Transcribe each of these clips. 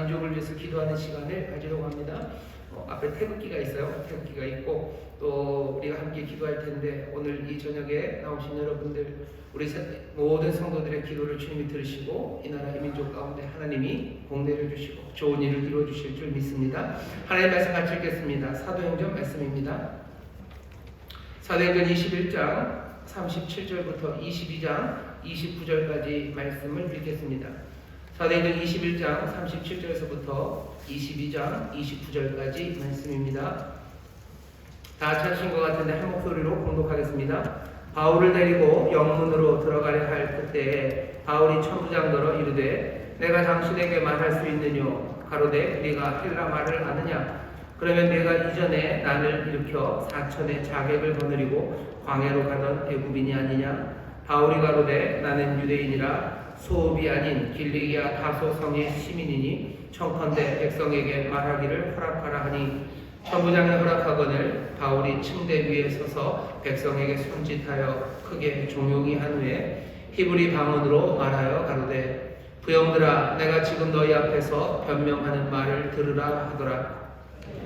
민족을 위해서 기도하는 시간을 가지려고 합니다. 앞에 태극기가 있어요. 태극기가 있고 또 우리가 함께 기도할 텐데 오늘 이 저녁에 나오신 여러분들 우리 모든 성도들의 기도를 주님이 들으시고 이 나라 이 민족 가운데 하나님이 복내려 주시고 좋은 일을 이루어 주실 줄 믿습니다. 하나님의 말씀 같이 읽겠습니다. 사도행전 말씀입니다. 사도행전 21장 37절부터 22장 29절까지 말씀을 읽겠습니다. 사도행전 21장 37절에서부터 22장 29절까지 말씀입니다. 다 찾으신 것 같은데 한 목소리로 공독하겠습니다. 바울을 데리고 영문으로 들어가려 할 그때에 바울이 천부장더러 이르되 내가 당신에게 말할 수 있느뇨 가로되 네가 헬라 말을 아느냐 그러면 내가 이전에 난을 일으켜 사천의 자객을 거느리고 광야로 가던 애굽인이 아니냐 바울이 가로되 나는 유대인이라 소읍이 아닌 길리기아 다소 성의 시민이니 청컨대 백성에게 말하기를 허락하라 하니 천부장이 허락하거늘 바울이 침대 위에 서서 백성에게 손짓하여 크게 종용이 한 후에 히브리 방언으로 말하여 가로되 부형들아 내가 지금 너희 앞에서 변명하는 말을 들으라 하더라.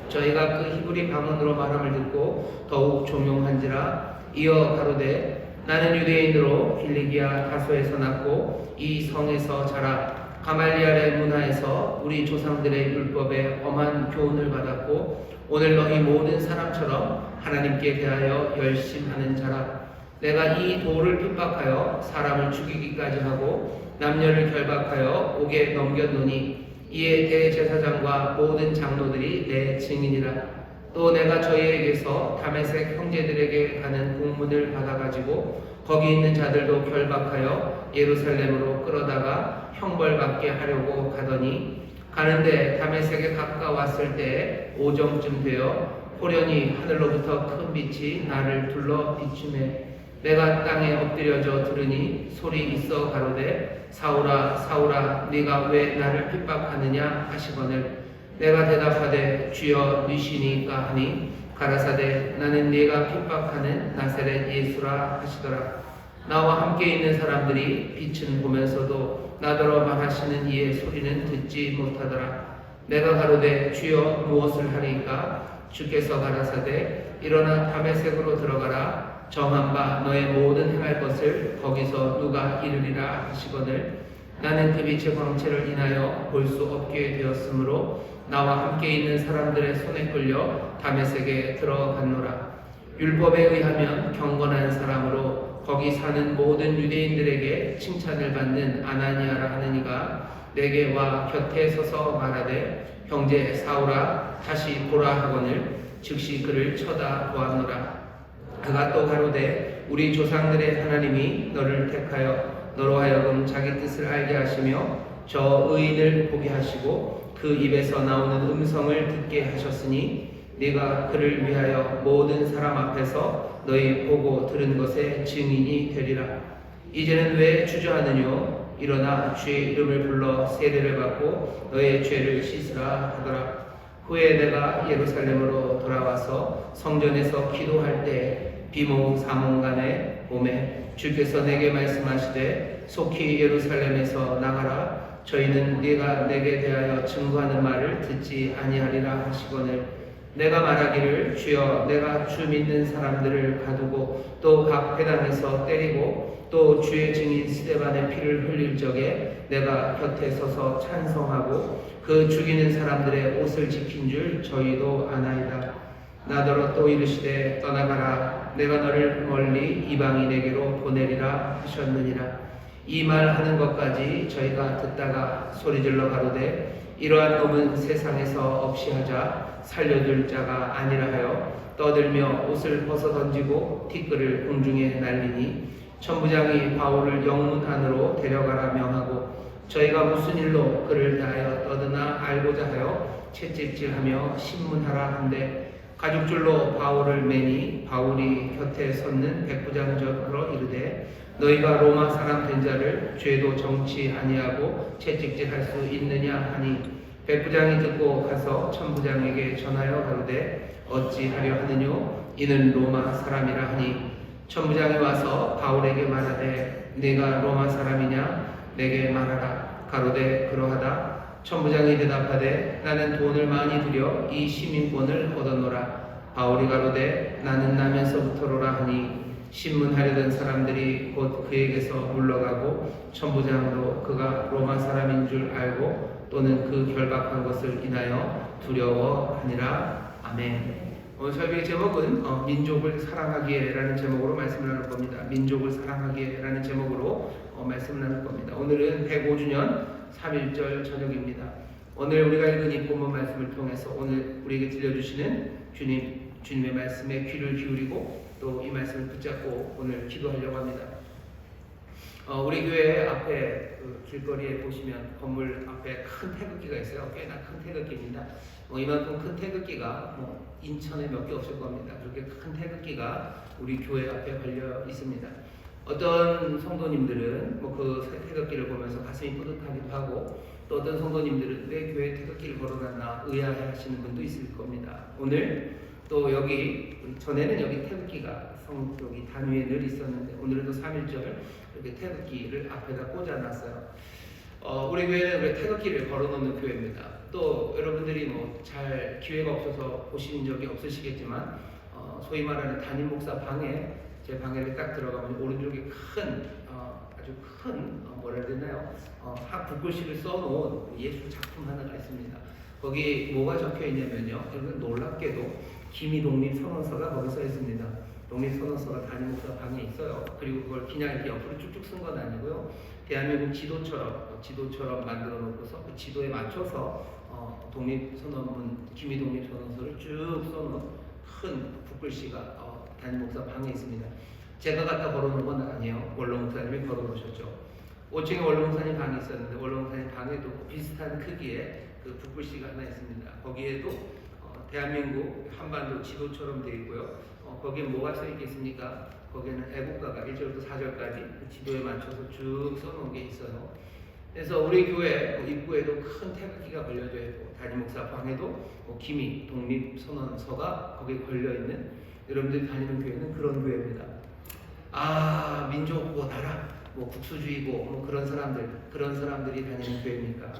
저희가 그 히브리 방언으로 말함을 듣고 더욱 종용한지라. 이어 가로되 나는 유대인으로 길리기아 다소에서 났고 이 성에서 자라 가말리알의 문화에서 우리 조상들의 율법에 엄한 교훈을 받았고 오늘 너희 모든 사람처럼 하나님께 대하여 열심하는 자라. 내가 이 도를 핍박하여 사람을 죽이기까지 하고 남녀를 결박하여 옥에 넘겼노니 이에 대제사장과 모든 장로들이 내 증인이라. 또 내가 저희에게서 다메섹 형제들에게 가는 공문을 받아가지고 거기 있는 자들도 결박하여 예루살렘으로 끌어다가 형벌받게 하려고 가더니 가는데 다메섹에 가까웠을 때에 오정쯤 되어 호련히 하늘로부터 큰 빛이 나를 둘러 비추매 내가 땅에 엎드려져 들으니 소리 있어 가로되 사울아 사울아 네가 왜 나를 핍박하느냐 하시거늘 내가 대답하되 주여 누시니까 하니 가라사대 나는 네가 핍박하는 나사렛 예수라 하시더라. 나와 함께 있는 사람들이 빛은 보면서도 나더러 말하시는 이의 소리는 듣지 못하더라. 내가 가로되 주여 무엇을 하리까 주께서 가라사대 일어나 다메섹으로 들어가라. 정한 바 너의 모든 행할 것을 거기서 누가 이르리라 하시거늘 나는 그 빛의 광채를 인하여 볼 수 없게 되었으므로 나와 함께 있는 사람들의 손에 끌려 다메섹에 들어갔노라. 율법에 의하면 경건한 사람으로 거기 사는 모든 유대인들에게 칭찬을 받는 아나니아라 하느니가 내게 와 곁에 서서 말하되 형제 사울아 다시 보라 하거늘 즉시 그를 쳐다보았노라. 그가 또 가로되 우리 조상들의 하나님이 너를 택하여 너로 하여금 자기 뜻을 알게 하시며 저 의인을 보게 하시고 그 입에서 나오는 음성을 듣게 하셨으니 네가 그를 위하여 모든 사람 앞에서 너희 보고 들은 것의 증인이 되리라. 이제는 왜 주저하느뇨 일어나 주의 이름을 불러 세례를 받고 너의 죄를 씻으라 하더라. 후에 내가 예루살렘으로 돌아와서 성전에서 기도할 때 비몽사몽간에 봄에 주께서 내게 말씀하시되 속히 예루살렘에서 나가라. 저희는 네가 내게 대하여 증거하는 말을 듣지 아니하리라 하시거늘 내가 말하기를 주여 내가 주 믿는 사람들을 가두고 또 각 회당에서 때리고 또 주의 증인 스데반의 피를 흘릴 적에 내가 곁에 서서 찬성하고 그 죽이는 사람들의 옷을 지킨 줄 저희도 아나이다. 나더러 또 이르시되 떠나가라. 내가 너를 멀리 이방인에게로 보내리라 하셨느니라. 이 말 하는 것까지 저희가 듣다가 소리질러 가로되 이러한 놈은 세상에서 없이 하자 살려둘 자가 아니라 하여 떠들며 옷을 벗어 던지고 티끌을 공중에 날리니 천부장이 바울을 영문 안으로 데려가라 명하고 저희가 무슨 일로 그를 대하여 떠드나 알고자 하여 채찍질하며 신문하라 한데 가죽줄로 바울을 매니 바울이 곁에 섰는 백부장적으로 이르되 너희가 로마 사람 된 자를 죄도 정치 아니하고 채찍질할 수 있느냐 하니 백부장이 듣고 가서 천부장에게 전하여 가로되 어찌하려 하느뇨 이는 로마 사람이라 하니 천부장이 와서 바울에게 말하되 네가 로마 사람이냐 내게 말하라. 가로되 그러하다. 천부장이 대답하되 나는 돈을 많이 들여 이 시민권을 얻었노라. 바울이 가로되 나는 나면서부터로라 하니 신문하려던 사람들이 곧 그에게서 물러가고 천부장도 그가 로마 사람인 줄 알고 또는 그 결박한 것을 인하여 두려워하니라. 아멘. 오늘 설교의 제목은 민족을 사랑하기에라는 제목으로 말씀을 나눌 겁니다. 민족을 사랑하기에라는 제목으로 말씀을 나눌 겁니다. 오늘은 105주년 3.1절 저녁입니다. 오늘 우리가 읽은 이 본문 말씀을 통해서 오늘 우리에게 들려주시는 주님의 말씀에 귀를 기울이고 또 이 말씀을 붙잡고 오늘 기도하려고 합니다. 우리 교회 앞에 그 길거리에 보시면 건물 앞에 큰 태극기가 있어요. 꽤나 큰 태극기입니다. 이만큼 큰 태극기가 인천에 몇 개 없을 겁니다. 그렇게 큰 태극기가 우리 교회 앞에 걸려 있습니다. 어떤 성도님들은 그 태극기를 보면서 가슴이 뿌듯하기도 하고 또 어떤 성도님들은 왜 교회 태극기를 걸어놨나 의아해하시는 분도 있을 겁니다. 오늘 또 여기 전에는 여기 태극기가 여기 단위에 늘 있었는데 오늘은 또 3.1절 이렇게 태극기를 앞에다 꽂아놨어요. 우리 교회는 왜 태극기를 걸어놓는 교회입니다. 또 여러분들이 잘 기회가 없어서 보신 적이 없으시겠지만 소위 말하는 담임 목사 방에 제 방에 딱 들어가면 오른쪽에 아주 큰 뭐라 해야 되나요? 붓글씨를 써놓은 예술 작품 하나가 있습니다. 거기 뭐가 적혀 있냐면요. 여러분 놀랍게도 기미독립선언서가 거기 써 있습니다. 독립선언서가 담임 목사 방에 있어요. 그리고 그걸 그냥 이렇게 옆으로 쭉쭉 쓴 건 아니고요. 대한민국 지도처럼 만들어 놓고서 그 지도에 맞춰서 기미독립선언서를 쭉 써놓은 큰 붓글씨가 담임 목사 방에 있습니다. 제가 갖다 걸어놓은 건 아니에요. 원로 목사님이 걸어놓으셨죠. 5층에 원로 목사님 방이 있었는데 원로 목사님 방에도 비슷한 크기의 그 붓글씨가 하나 있습니다. 거기에도 대한민국 한반도 지도처럼 되어 있고요. 거기에 뭐가 써 있겠습니까? 거기에는 애국가가 1절부터 4절까지 그 지도에 맞춰서 쭉 써놓은 게 있어요. 그래서 우리 교회 입구에도 큰 태극기가 걸려져 있고 담임 목사 방에도 기미 독립선언서가 거기에 걸려있는 여러분들이 다니는 교회는 그런 교회입니다. 민족 나라 국수주의고 그런 사람들이 다니는 교회입니까?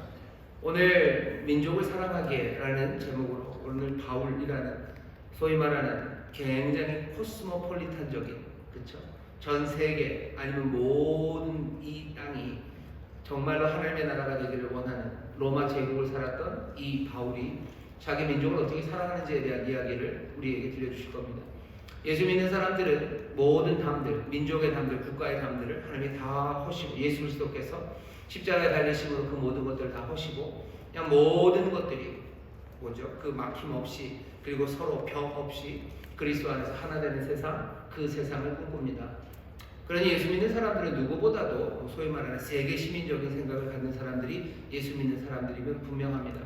오늘 민족을 사랑하기에라는 제목으로 오늘 바울이라는 소위 말하는 굉장히 코스모폴리탄적인 그렇죠? 전 세계 아니면 모든 이 땅이 정말로 하나님의 나라가 되기를 원하는 로마 제국을 살았던 이 바울이 자기 민족을 어떻게 사랑하는지에 대한 이야기를 우리에게 들려주실 겁니다. 예수 믿는 사람들은 모든 담들, 민족의 담들, 국가의 담들을 하나님이 다 허시고 예수 그리스도께서 십자가에 달리심으로 그 모든 것들을 다 허시고 그냥 모든 것들이 그 막힘없이 그리고 서로 벽 없이 그리스도 안에서 하나 되는 세상, 그 세상을 꿈꿉니다. 그러니 예수 믿는 사람들은 누구보다도 소위 말하는 세계 시민적인 생각을 갖는 사람들이 예수 믿는 사람들이면 분명합니다.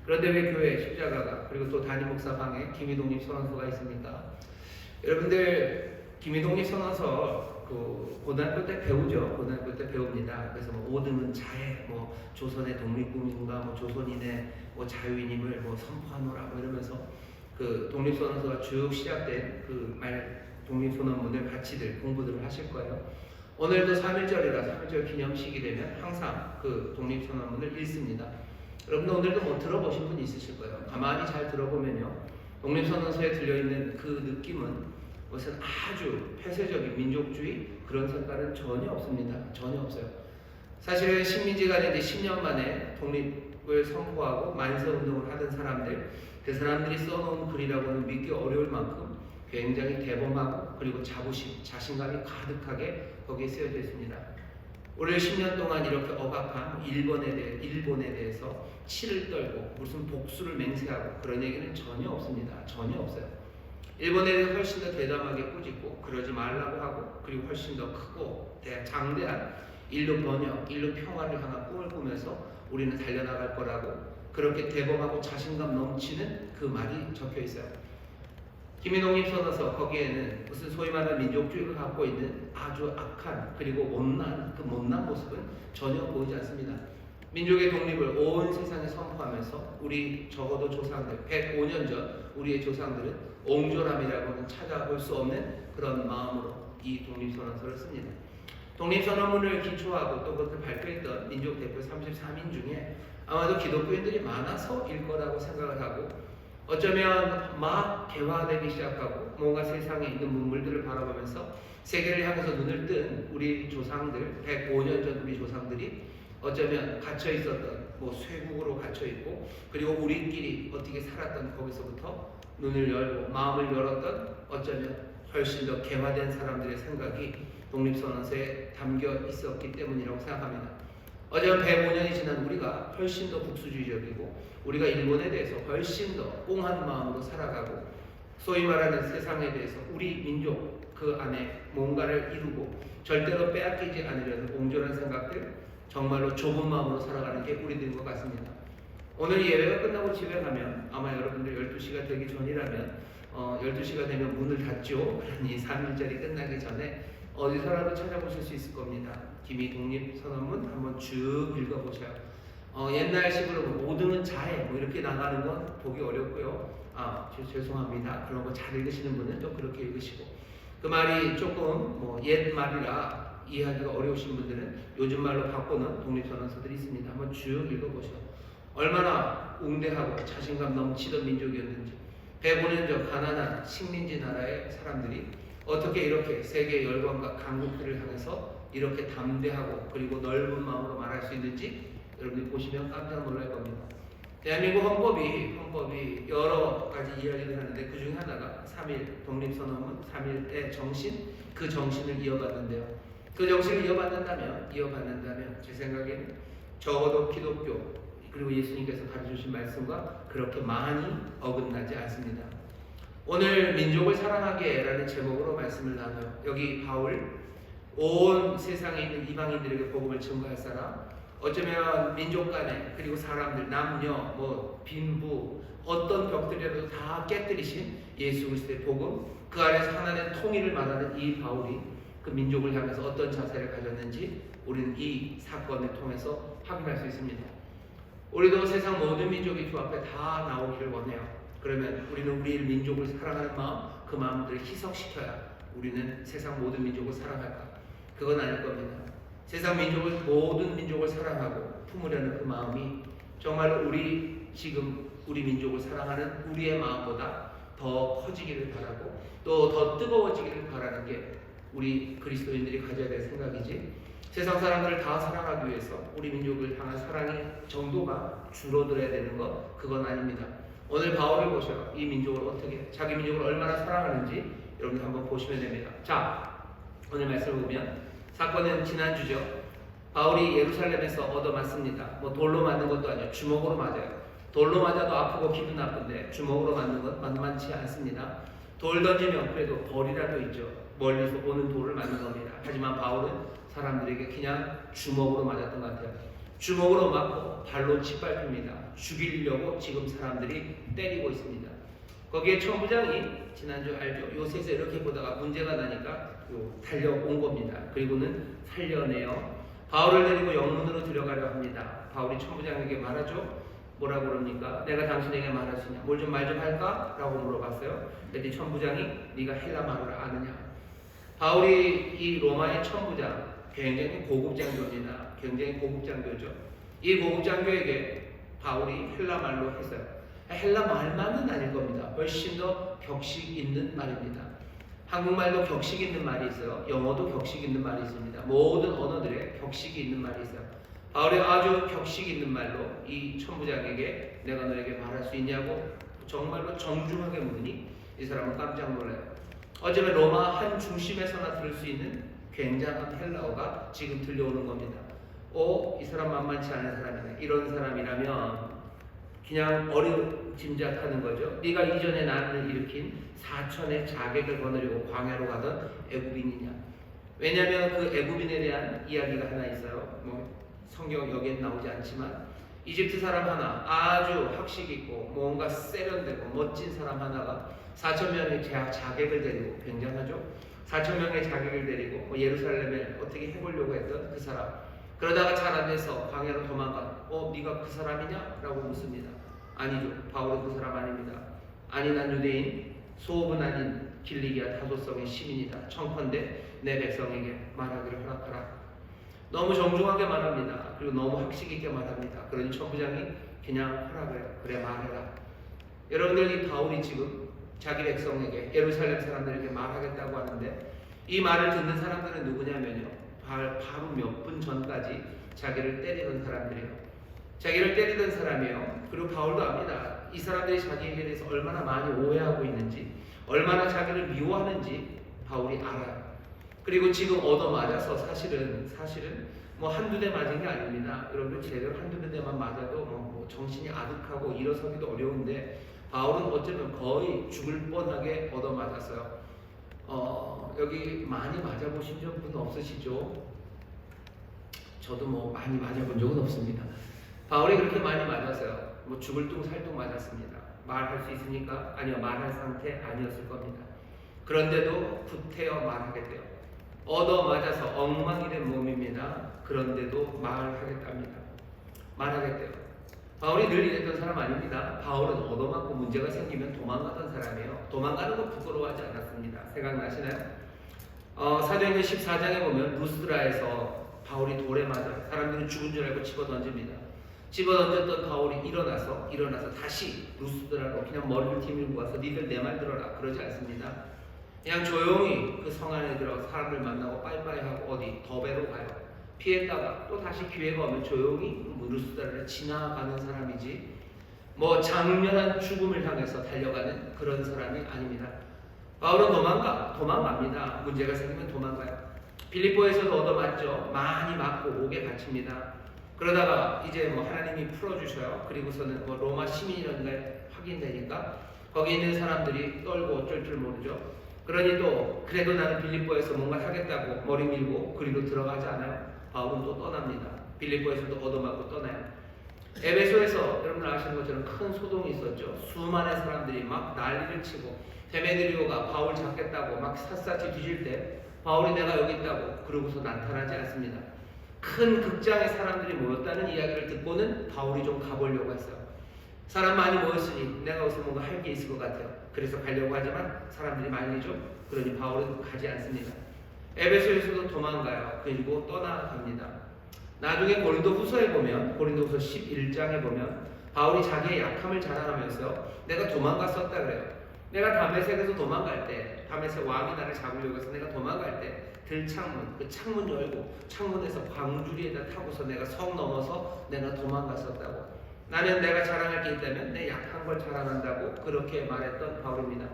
그런데 왜 교회에 십자가가 그리고 또 담임 목사 방에 기미독립선언서가 있습니까? 여러분들 기미독립선언서 고등학교 때 배우죠. 고등학교 때 배웁니다. 그래서 5등은 자해, 조선의 독립군인과 조선인의 자유인임을 선포하노라 이러면서 그 독립선언서가 쭉 시작된 그 독립선언문을 같이들 공부들을 하실 거예요. 오늘도 3.1절이라 3.1절 기념식이 되면 항상 그 독립선언문을 읽습니다. 여러분들 오늘도 들어보신 분 있으실 거예요. 가만히 잘 들어보면요. 독립선언서에 들려있는 그 느낌은 그것은 아주 폐쇄적인 민족주의 그런 색깔은 전혀 없습니다. 전혀 없어요. 사실은 식민지가 된 지 10년 만에 독립을 선포하고 만세운동을 하던 사람들 그 사람들이 써놓은 글이라고는 믿기 어려울 만큼 굉장히 대범하고 그리고 자신감이 가득하게 거기에 쓰여져 있습니다. 올해 10년 동안 이렇게 억압한 일본에 대해서 치를 떨고 무슨 복수를 맹세하고 그런 얘기는 전혀 없습니다. 전혀 없어요. 일본에 대해서 훨씬 더 대담하게 꾸짖고 그러지 말라고 하고 그리고 훨씬 더 크고 장대한 인류 번영, 인류 평화를 향한 꿈을 꾸면서 우리는 달려나갈 거라고 그렇게 대범하고 자신감 넘치는 그 말이 적혀 있어요. 기미독립선언서 거기에는 무슨 소위 말하는 민족주의를 갖고 있는 아주 악한 그리고 못난 모습은 전혀 보이지 않습니다. 민족의 독립을 온 세상에 선포하면서 우리 적어도 조상들 105년 전 우리의 조상들은 옹졸함이라고는 찾아볼 수 없는 그런 마음으로 이 독립선언서를 씁니다. 독립선언문을 기초하고 또 그것을 발표했던 민족 대표 33인 중에 아마도 기독교인들이 많아서일 거라고 생각을 하고, 어쩌면 막 개화되기 시작하고 뭔가 세상에 있는 문물들을 바라보면서 세계를 향해서 눈을 뜬 우리 조상들, 105년 전 우리 조상들이 어쩌면 갇혀 있었던 쇠국으로 갇혀 있고, 그리고 우리끼리 어떻게 살았던 거기서부터 눈을 열고 마음을 열었던, 어쩌면 훨씬 더 개화된 사람들의 생각이 독립선언서에 담겨 있었기 때문이라고 생각합니다. 어쩌면 105년이 지난 우리가 훨씬 더 국수주의적이고, 우리가 일본에 대해서 훨씬 더 꽁한 마음으로 살아가고, 소위 말하는 세상에 대해서 우리 민족 그 안에 뭔가를 이루고 절대로 빼앗기지 않으려는 옹졸한 생각들, 정말로 좁은 마음으로 살아가는 게 우리들인 것 같습니다. 오늘 예배가 끝나고 집에 가면 아마 여러분들 12시가 되기 전이라면 12시가 되면 문을 닫죠. 그러니 3일절이 끝나기 전에 어디서라도 찾아보실 수 있을 겁니다. 김희 독립선언문 한번 쭉 읽어보셔요. 옛날식으로 5등은 자해 이렇게 나가는 건 보기 어렵고요. 죄송합니다. 그런 거 잘 읽으시는 분은 또 그렇게 읽으시고, 그 말이 조금 옛 말이라 이해하기가 어려우신 분들은 요즘 말로 바꾸는 독립선언서들이 있습니다. 한번 쭉 읽어보셔요. 얼마나 웅대하고 자신감 넘치던 민족이었는지, 105년 전 가난한 식민지 나라의 사람들이 어떻게 이렇게 세계의 열광과 강국들을 향해서 이렇게 담대하고 그리고 넓은 마음으로 말할 수 있는지 여러분들이 보시면 깜짝 놀랄 겁니다. 대한민국 헌법이 여러 가지 이야기를 하는데, 그 중에 하나가 3.1 독립선언문 3.1의 정신, 그 정신을 이어받는데요. 그 정신을 이어받는다면 제 생각에는 적어도 기독교 그리고 예수님께서 가르쳐주신 말씀과 그렇게 많이 어긋나지 않습니다. 오늘 민족을 사랑하게라는 제목으로 말씀을 나눠요. 여기 바울, 온 세상에 있는 이방인들에게 복음을 증거할 사람, 어쩌면 민족 간에 그리고 사람들, 남녀, 빈부, 어떤 벽들이라도 다 깨뜨리신 예수 그리스도의 복음, 그 안에서 하나님의 통일을 말하는 이 바울이 그 민족을 향해서 어떤 자세를 가졌는지 우리는 이 사건을 통해서 확인할 수 있습니다. 우리도 세상 모든 민족이 주 앞에 다 나오기를 원해요. 그러면 우리는 우리 민족을 사랑하는 마음, 그 마음들을 희석시켜야 우리는 세상 모든 민족을 사랑할까? 그건 아닐 겁니다. 세상 모든 민족을 사랑하고 품으려는 그 마음이 정말로 지금 우리 민족을 사랑하는 우리의 마음보다 더 커지기를 바라고, 또 더 뜨거워지기를 바라는 게 우리 그리스도인들이 가져야 될 생각이지, 세상 사람들을 다 사랑하기 위해서 우리 민족을 향한 사랑의 정도가 줄어들어야 되는 것, 그건 아닙니다. 오늘 바울을 보셔요. 이 민족을 어떻게, 자기 민족을 얼마나 사랑하는지 여러분 한번 보시면 됩니다. 자, 오늘 말씀을 보면 사건은 지난주죠. 바울이 예루살렘에서 얻어맞습니다. 돌로 맞는 것도 아니에요. 주먹으로 맞아요. 돌로 맞아도 아프고 기분 나쁜데 주먹으로 맞는 것 만만치 않습니다. 돌 던지면 그래도 벌이라도 있죠. 멀리서 오는 돌을 맞는 겁니다. 하지만 바울은 사람들에게 그냥 주먹으로 맞았던 것 같아요. 주먹으로 맞고 발로 짓밟힙니다. 죽이려고 지금 사람들이 때리고 있습니다. 거기에 천부장이 지난주 알죠? 요새서 이렇게 보다가 문제가 나니까 달려온 겁니다. 그리고는 살려내요. 바울을 데리고 영문으로 들어가려 합니다. 바울이 천부장에게 말하죠. 뭐라고 그럽니까? 내가 당신에게 말할 수 있냐? 뭘 좀 말 좀 할까? 라고 물어봤어요. 그랬더니 천부장이 네가 헬라 말을 아느냐? 바울이 이 로마의 천부장, 굉장히 고급 장교입니다. 굉장히 고급 장교죠. 이 고급 장교에게 바울이 헬라 말로 했어요. 헬라 말만은 아닐 겁니다. 훨씬 더 격식 있는 말입니다. 한국말도 격식 있는 말이 있어요. 영어도 격식 있는 말이 있습니다. 모든 언어들에 격식이 있는 말이 있어요. 바울이 아주 격식 있는 말로 이 천부장에게 내가 너에게 말할 수 있냐고 정말로 정중하게 묻으니 이 사람은 깜짝 놀라요. 어쩌면 로마 한 중심에서나 들을 수 있는 굉장한 헬라어가 지금 들려오는 겁니다. 이 사람 만만치 않은 사람이네. 이런 사람이라면 그냥 어림짐작하는 거죠. 네가 이전에 나를 일으킨 사천의 자객을 거느리고 광야로 가던 애굽인이냐. 왜냐하면 그 애굽인에 대한 이야기가 하나 있어요. 성경 여기엔 나오지 않지만 이집트 사람 하나, 아주 학식 있고 뭔가 세련되고 멋진 사람 하나가 4,000명의 자객을 데리고, 굉장하죠? 4,000명의 자객을 데리고 예루살렘에 어떻게 해보려고 했던 그 사람, 그러다가 잘 안 돼서 광야로 도망간, 네가 그 사람이냐? 라고 묻습니다. 아니죠. 바울은 그 사람 아닙니다. 아니, 난 유대인, 소읍은 아닌 길리기아 다소성의 시민이다. 청컨대 내 백성에게 말하기를 허락하라. 너무 정중하게 말합니다. 그리고 너무 학식 있게 말합니다. 그러니 천부장이 그냥 하라고요. 그래 말해라. 여러분들, 이 바울이 지금 자기 백성에게, 예루살렘 사람들에게 말하겠다고 하는데, 이 말을 듣는 사람들은 누구냐면요, 바로 몇 분 전까지 자기를 때리던 사람들이에요. 자기를 때리던 사람이에요. 그리고 바울도 압니다. 이 사람들이 자기에게 대해서 얼마나 많이 오해하고 있는지, 얼마나 자기를 미워하는지 바울이 알아요. 그리고 지금 얻어맞아서 사실은 뭐 한두 대 맞은 게 아닙니다. 여러분, 제대로 한두 대만 맞아도 뭐 정신이 아득하고 일어서기도 어려운데, 바울은 어쩌면 거의 죽을 뻔하게 얻어맞았어요. 여기 많이 맞아보신 분 없으시죠? 저도 뭐 많이 맞아본 적은 없습니다. 바울이 그렇게 많이 맞았어요. 뭐 죽을 둥 살둥 맞았습니다. 말할 수 있으니까? 아니요, 말할 상태 아니었을 겁니다. 그런데도 구태여 말하겠대요. 얻어맞아서 엉망이 된 몸입니다. 그런데도 말하겠답니다. 말하겠대요. 바울이 늘 이랬던 사람 아닙니다. 바울은 얻어맞고 문제가 생기면 도망가던 사람이에요. 도망가는 거 부끄러워하지 않았습니다. 생각나시나요? 사도행전 14장에 보면 루스드라에서 바울이 돌에 맞아 사람들은 죽은 줄 알고 집어던집니다. 집어던졌던 바울이 일어나서 다시 루스드라로 그냥 머리를 뒤밀고 와서 니들 내 말 들어라 그러지 않습니다. 그냥 조용히 그 성 안에 들어 사람들 만나고 빠이빠이하고 어디 더베로 가요. 피했다가 또 다시 기회가 오면 조용히 루스드라를 지나가는 사람이지, 뭐 장렬한 죽음을 향해서 달려가는 그런 사람이 아닙니다. 바울은 도망갑니다. 문제가 생기면 도망가요. 빌립보에서도 얻어맞죠. 많이 맞고 옥에 갇힙니다. 그러다가 이제 뭐 하나님이 풀어주셔요. 그리고서는 뭐 로마 시민이라는 게 확인되니까 거기 있는 사람들이 떨고 어쩔 줄 모르죠. 그러니 또 그래도 나는 빌립보에서 뭔가 하겠다고 머리 밀고 그리로 들어가지 않아요. 바울은 또 떠납니다. 빌립보에서도 얻어맞고 떠나요. 에베소에서 여러분 아시는 것처럼 큰 소동이 있었죠. 수많은 사람들이 막 난리를 치고 데메드리오가 바울 잡겠다고 막 샅샅이 뒤질 때 바울이 내가 여기 있다고 그러고서 나타나지 않습니다. 큰 극장에 사람들이 모였다는 이야기를 듣고는 바울이 좀 가보려고 했어요. 사람 많이 모였으니 내가 여기서 뭔가 할 게 있을 것 같아요. 그래서 가려고 하지만 사람들이 말리죠. 그러니 바울은 가지 않습니다. 에베소에서도 도망가요. 그리고 떠나갑니다. 나중에 고린도후서에 보면, 고린도후서 11장에 보면 바울이 자기의 약함을 자랑하면서 내가 도망갔었다 그래요. 내가 다메섹에서 도망갈 때, 다메섹 왕이 나를 잡으려고 해서 내가 도망갈 때 들창문, 그 창문 열고 창문에서 광주리에다 타고서 내가 성 넘어서 내가 도망갔었다고. 나는 내가 자랑할 게 있다면 내 약한 걸 자랑한다고 그렇게 말했던 바울입니다.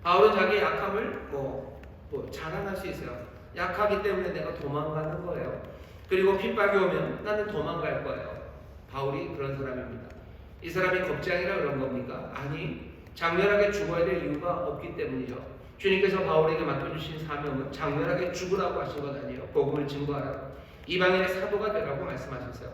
바울은 자기의 약함을 자랑할 수 있어요. 약하기 때문에 내가 도망가는 거예요. 그리고 핍박이 오면 나는 도망갈 거예요. 바울이 그런 사람입니다. 이 사람이 겁장이라 그런 겁니까? 아니, 장렬하게 죽어야 될 이유가 없기 때문이죠. 주님께서 바울에게 맡겨주신 사명은 장렬하게 죽으라고 하신 것 아니에요. 복음을 증거하라고, 이방인의 사도가 되라고 말씀하셨어요.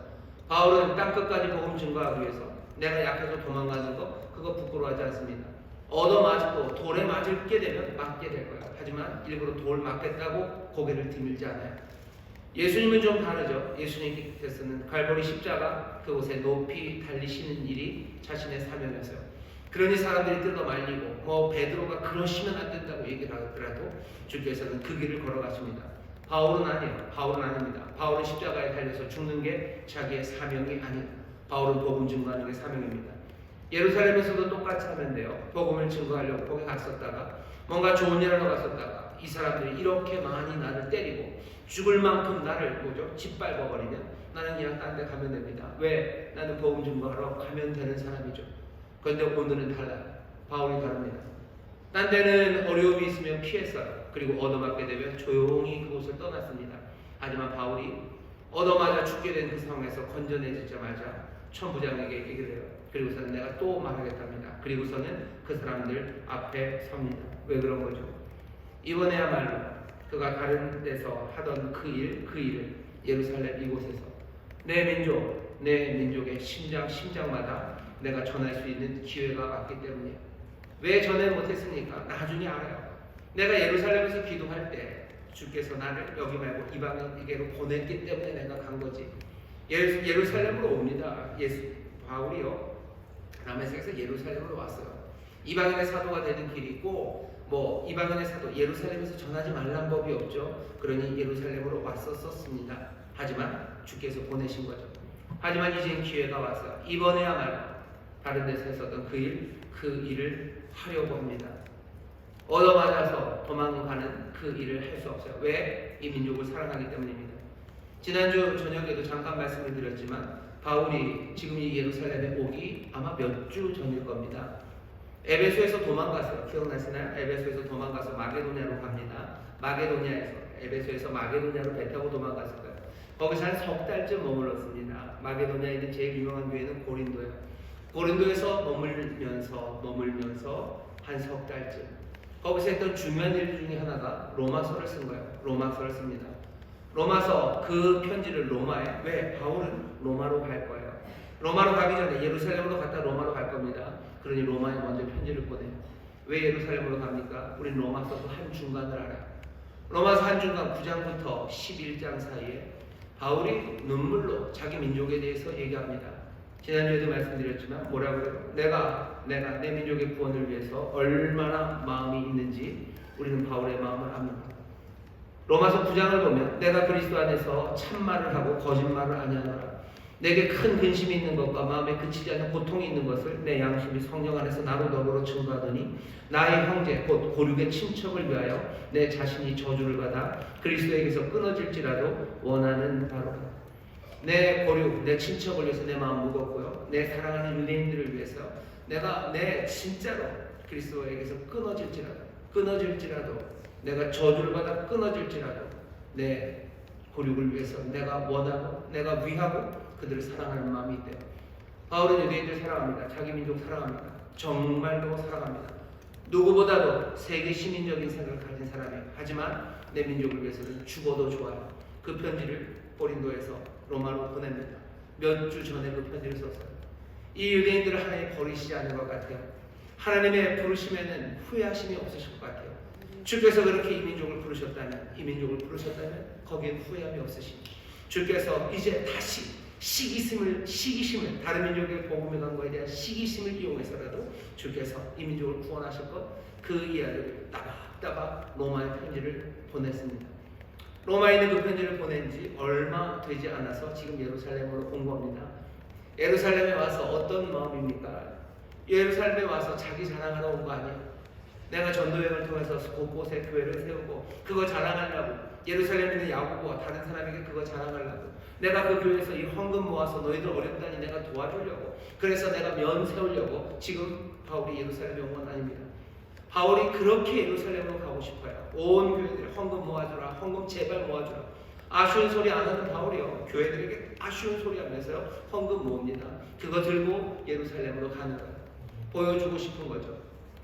바울은 땅끝까지 복음 증거하기 위해서 내가 약해서 도망가는 거 그거 부끄러워하지 않습니다. 얻어맞고 돌에 맞게 되면 맞게 될 거예요. 하지만 일부러 돌 맞겠다고 고개를 드밀지 않아요. 예수님은 좀 다르죠. 예수님께서는 갈보리 십자가 그곳에 높이 달리시는 일이 자신의 사명이었어요. 그러니 사람들이 뜯어 말리고 베드로가 그러시면 안 된다고 얘기를 하더라도 주께서는 그 길을 걸어가십니다. 바울은 아니에요. 바울은 아닙니다. 바울은 십자가에 달려서 죽는 게 자기의 사명이 아니에요. 바울은 복음 증거하는 게 사명입니다. 예루살렘에서도 똑같이 하면 돼요. 복음을 증거하려고 거기 갔었다가 뭔가 좋은 일 하러 갔었다가 이 사람들이 이렇게 많이 나를 때리고 죽을 만큼 나를 짓밟아버리면 나는 그냥 딴 데 가면 됩니다. 왜? 나는 복음 증거하러 가면 되는 사람이죠. 그런데 오늘은 달라요. 바울이 다릅니다. 딴 데는 어려움이 있으면 피했어요. 그리고 얻어맞게 되면 조용히 그곳을 떠났습니다. 하지만 바울이 얻어맞아 죽게 된 그 상황에서 건져내지자마자 천부장에게 얘기를 해요. 그리고서는 내가 또 말하겠답니다. 그리고서는 그 사람들 앞에 섭니다. 왜 그런 거죠? 이번에야말로 그가 다른 데서 하던 그 일을 예루살렘 이곳에서 내 민족의 심장마다 내가 전할 수 있는 기회가 왔기 때문이에요. 왜 전해 못했습니까? 나중에 알아요. 내가 예루살렘에서 기도할 때 주께서 나를 여기 말고 이방인에게로 보냈기 때문에 내가 간 거지. 예루살렘으로 옵니다. 바울이요. 다메섹에서 예루살렘으로 왔어요. 이방인의 사도가 되는 길이 있고 이방인의 사도 예루살렘에서 전하지 말란 법이 없죠. 그러니 예루살렘으로 왔었습니다. 하지만 주께서 보내신 거죠. 하지만 이젠 기회가 왔어요. 이번에야말로 다른 데서 했었던 그 일을 하려고 합니다. 얻어맞아서 도망가는 그 일을 할 수 없어요. 왜? 이 민족을 사랑하기 때문입니다. 지난주 저녁에도 잠깐 말씀을 드렸지만 바울이 지금 이 예루살렘에 오기 아마 몇 주 전일 겁니다. 에베소에서 도망갔어요. 기억나시나요? 에베소에서 도망가서 마게도냐로 갑니다. 에베소에서 마게도냐로 배 타고 도망갔을 거예요. 거기서 한 석 달쯤 머물렀습니다. 마게도냐에 있는 제일 유명한 교회는 고린도예요. 고린도에서 머물면서 한 석 달쯤. 거기서 했던 중요한 일 중에 하나가 로마서를 쓴 거예요. 로마서를 씁니다. 로마서 그 편지를 로마에, 왜? 바울은 로마로 갈 거예요. 로마로 가기 전에 예루살렘으로 갔다 로마로 갈 겁니다. 그러니 로마에 먼저 편지를 보내요. 왜 예루살렘으로 갑니까? 우린 로마서 그 한 중간을 알아요. 로마서 한 중간 9장부터 11장 사이에 바울이 눈물로 자기 민족에 대해서 얘기합니다. 지난주에도 말씀드렸지만 뭐라고 그래요? 내가 내 민족의 구원을 위해서 얼마나 마음이 있는지 우리는 바울의 마음을 압니다. 로마서 9장을 보면 내가 그리스도 안에서 참말을 하고 거짓말을 아니하노라. 내게 큰 근심이 있는 것과 마음에 그치지 않는 고통이 있는 것을 내 양심이 성령 안에서 나로 더불어 증거하더니 나의 형제 곧 고륙의 친척을 위하여 내 자신이 저주를 받아 그리스도에게서 끊어질지라도 원하는 바로라. 내 고륙, 내 친척을 위해서 내 마음 무겁고요. 내 사랑하는 유대인들을 위해서 내가 진짜로 그리스도에게서 끊어질지라도 내가 저주를 받아 끊어질지라도 내 고륙을 위해서 내가 원하고 내가 위하고 그들을 사랑하는 마음이 있대요. 바울은 유대인들 사랑합니다. 자기 민족 사랑합니다. 정말로 사랑합니다. 누구보다도 세계 시민적인 생각을 가진 사람이에요. 하지만 내 민족을 위해서는 죽어도 좋아요. 그 편지를 고린도에서 로마로 보냅니다. 몇 주 전에 그 편지를 썼어요. 이 유대인들을 하나님 버리시지 않은 것 같아요. 하나님의 부르심에는 후회하심이 없으실 것 같아요. 주께서 그렇게 이 민족을 부르셨다면 거기엔 후회함이 없으시니 주께서 이제 다시 시기심을 다른 민족의 복음에 간 거에 대한 시기심을 이용해서라도 주께서 이 민족을 구원하실 것, 그 이야기를 따박따박 로마의 편지를 보냈습니다. 로마에 있는 그 편지를 보낸 지 얼마 되지 않아서 지금 예루살렘으로 온 겁니다. 예루살렘에 와서 어떤 마음입니까? 예루살렘에 와서 자기 자랑하러 온 거 아니에요. 내가 전도여행을 통해서 곳곳에 교회를 세우고 그거 자랑하려고, 예루살렘에 있는 야고보와 다른 사람에게 그거 자랑하려고, 내가 그 교회에서 이 헌금 모아서 너희들 어렵다니 내가 도와주려고, 그래서 내가 면 세우려고 지금 바울이 예루살렘에 온 건 아닙니다. 바울이 그렇게 예루살렘으로 가고 싶어요. 온 교회들이 헌금 모아주라, 헌금 제발 모아주라. 아쉬운 소리 안 하는 바울이요, 교회들에게 아쉬운 소리 하면서요 헌금 모읍니다. 그거 들고 예루살렘으로 가는 거예요. 보여주고 싶은 거죠.